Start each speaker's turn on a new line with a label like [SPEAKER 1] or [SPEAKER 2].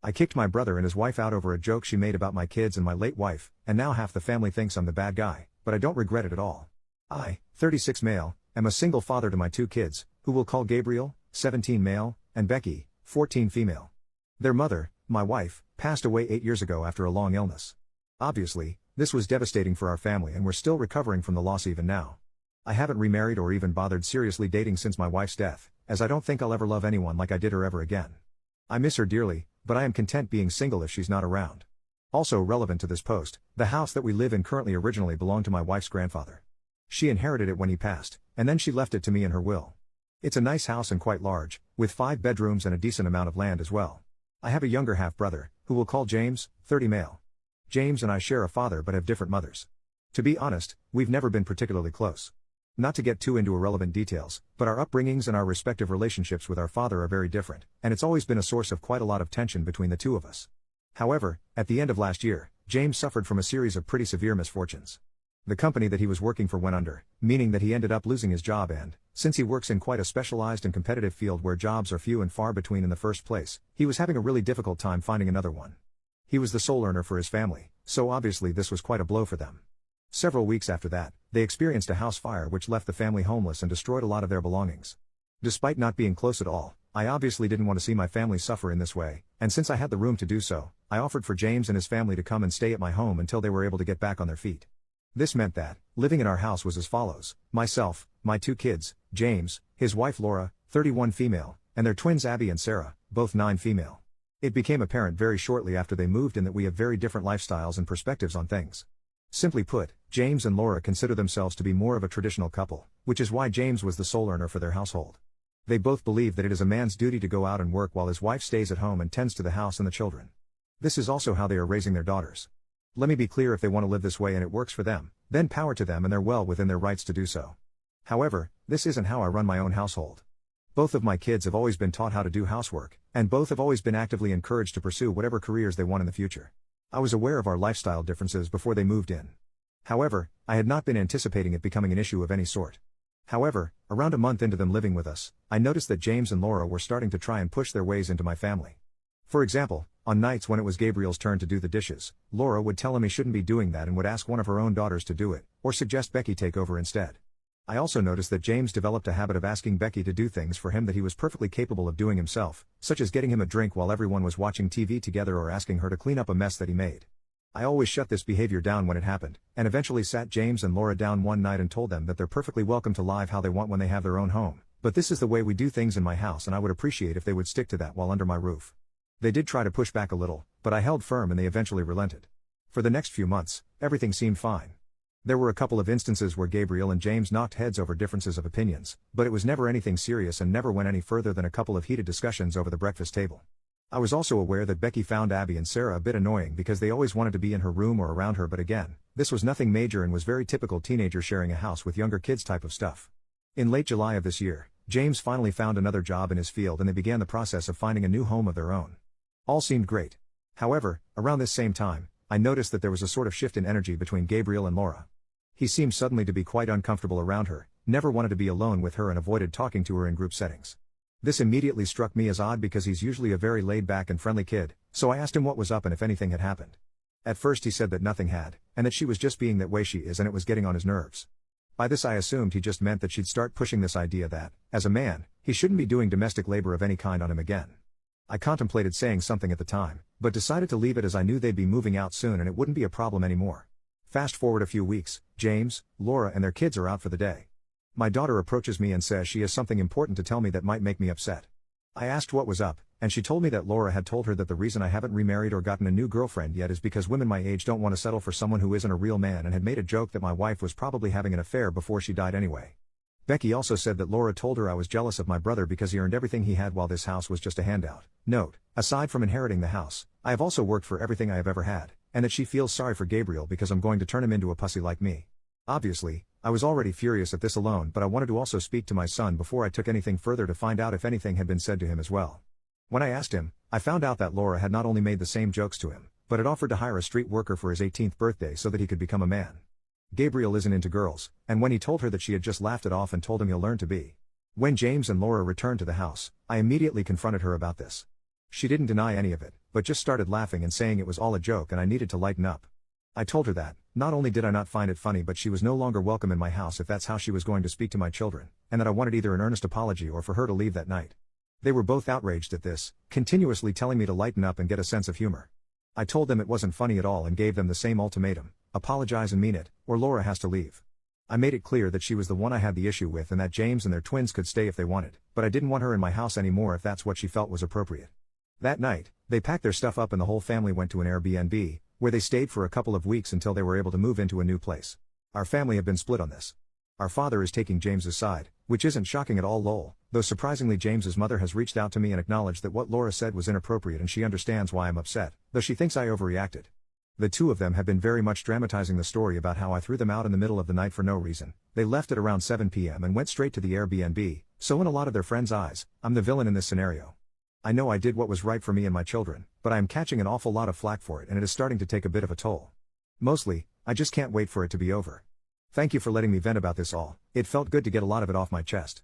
[SPEAKER 1] I kicked my brother and his wife out over a joke she made about my kids and my late wife, and now half the family thinks I'm the bad guy, but I don't regret it at all. I, 36 male, am a single father to my 2 kids, who we'll call Gabriel, 17 male, and Becky, 14 female. Their mother, my wife, passed away 8 years ago after a long illness. Obviously, this was devastating for our family and we're still recovering from the loss even now. I haven't remarried or even bothered seriously dating since my wife's death, as I don't think I'll ever love anyone like I did her ever again. I miss her dearly, but I am content being single if she's not around. Also relevant to this post, the house that we live in currently originally belonged to my wife's grandfather. She inherited it when he passed, and then she left it to me in her will. It's a nice house and quite large, with 5 bedrooms and a decent amount of land as well. I have a younger half-brother, who we'll call James, 30 male. James and I share a father but have different mothers. To be honest, we've never been particularly close. Not to get too into irrelevant details, but our upbringings and our respective relationships with our father are very different, and it's always been a source of quite a lot of tension between the two of us. However, at the end of last year, James suffered from a series of pretty severe misfortunes. The company that he was working for went under, meaning that he ended up losing his job and, since he works in quite a specialized and competitive field where jobs are few and far between in the first place, he was having a really difficult time finding another one. He was the sole earner for his family, so obviously this was quite a blow for them. Several weeks after that, they experienced a house fire which left the family homeless and destroyed a lot of their belongings. Despite not being close at all, I obviously didn't want to see my family suffer in this way, and since I had the room to do so, I offered for James and his family to come and stay at my home until they were able to get back on their feet. This meant that, living in our house was as follows: myself, my 2 kids, James, his wife Laura, 31 female, and their twins Abby and Sarah, both 9 female. It became apparent very shortly after they moved in that we have very different lifestyles and perspectives on things. Simply put, James and Laura consider themselves to be more of a traditional couple, which is why James was the sole earner for their household. They both believe that it is a man's duty to go out and work while his wife stays at home and tends to the house and the children. This is also how they are raising their daughters. Let me be clear, if they want to live this way and it works for them, then power to them and they're well within their rights to do so. However, this isn't how I run my own household. Both of my kids have always been taught how to do housework, and both have always been actively encouraged to pursue whatever careers they want in the future. I was aware of our lifestyle differences before they moved in. However, I had not been anticipating it becoming an issue of any sort. However, around a month into them living with us, I noticed that James and Laura were starting to try and push their ways into my family. For example, on nights when it was Gabriel's turn to do the dishes, Laura would tell him he shouldn't be doing that and would ask one of her own daughters to do it, or suggest Becky take over instead. I also noticed that James developed a habit of asking Becky to do things for him that he was perfectly capable of doing himself, such as getting him a drink while everyone was watching TV together or asking her to clean up a mess that he made. I always shut this behavior down when it happened, and eventually sat James and Laura down one night and told them that they're perfectly welcome to live how they want when they have their own home, but this is the way we do things in my house and I would appreciate if they would stick to that while under my roof. They did try to push back a little, but I held firm and they eventually relented. For the next few months, everything seemed fine. There were a couple of instances where Gabriel and James knocked heads over differences of opinions, but it was never anything serious and never went any further than a couple of heated discussions over the breakfast table. I was also aware that Becky found Abby and Sarah a bit annoying because they always wanted to be in her room or around her, but again, this was nothing major and was very typical teenager sharing a house with younger kids type of stuff. In late July of this year, James finally found another job in his field and they began the process of finding a new home of their own. All seemed great. However, around this same time, I noticed that there was a sort of shift in energy between Gabriel and Laura. He seemed suddenly to be quite uncomfortable around her, never wanted to be alone with her and avoided talking to her in group settings. This immediately struck me as odd because he's usually a very laid-back and friendly kid, so I asked him what was up and if anything had happened. At first he said that nothing had, and that she was just being that way she is and it was getting on his nerves. By this I assumed he just meant that she'd start pushing this idea that, as a man, he shouldn't be doing domestic labor of any kind on him again. I contemplated saying something at the time, but decided to leave it as I knew they'd be moving out soon and it wouldn't be a problem anymore. Fast forward a few weeks, James, Laura and their kids are out for the day. My daughter approaches me and says she has something important to tell me that might make me upset. I asked what was up, and she told me that Laura had told her that the reason I haven't remarried or gotten a new girlfriend yet is because women my age don't want to settle for someone who isn't a real man, and had made a joke that my wife was probably having an affair before she died anyway. Becky also said that Laura told her I was jealous of my brother because he earned everything he had while this house was just a handout. Note, aside from inheriting the house, I have also worked for everything I have ever had, and that she feels sorry for Gabriel because I'm going to turn him into a pussy like me. Obviously, I was already furious at this alone, but I wanted to also speak to my son before I took anything further to find out if anything had been said to him as well. When I asked him, I found out that Laura had not only made the same jokes to him, but had offered to hire a street worker for his 18th birthday so that he could become a man. Gabriel isn't into girls, and when he told her that, she had just laughed it off and told him he'll learn to be. When James and Laura returned to the house, I immediately confronted her about this. She didn't deny any of it, but just started laughing and saying it was all a joke and I needed to lighten up. I told her that, not only did I not find it funny but she was no longer welcome in my house if that's how she was going to speak to my children, and that I wanted either an earnest apology or for her to leave that night. They were both outraged at this, continuously telling me to lighten up and get a sense of humor. I told them it wasn't funny at all and gave them the same ultimatum: apologize and mean it, or Laura has to leave. I made it clear that she was the one I had the issue with and that James and their twins could stay if they wanted, but I didn't want her in my house anymore if that's what she felt was appropriate. That night, they packed their stuff up and the whole family went to an Airbnb, where they stayed for a couple of weeks until they were able to move into a new place. Our family have been split on this. Our father is taking James's side, which isn't shocking at all lol, though surprisingly James's mother has reached out to me and acknowledged that what Laura said was inappropriate and she understands why I'm upset, though she thinks I overreacted. The two of them have been very much dramatizing the story about how I threw them out in the middle of the night for no reason. They left at around 7 p.m. and went straight to the Airbnb, so in a lot of their friends' eyes, I'm the villain in this scenario. I know I did what was right for me and my children, but I am catching an awful lot of flack for it and it is starting to take a bit of a toll. Mostly, I just can't wait for it to be over. Thank you for letting me vent about this all. It felt good to get a lot of it off my chest.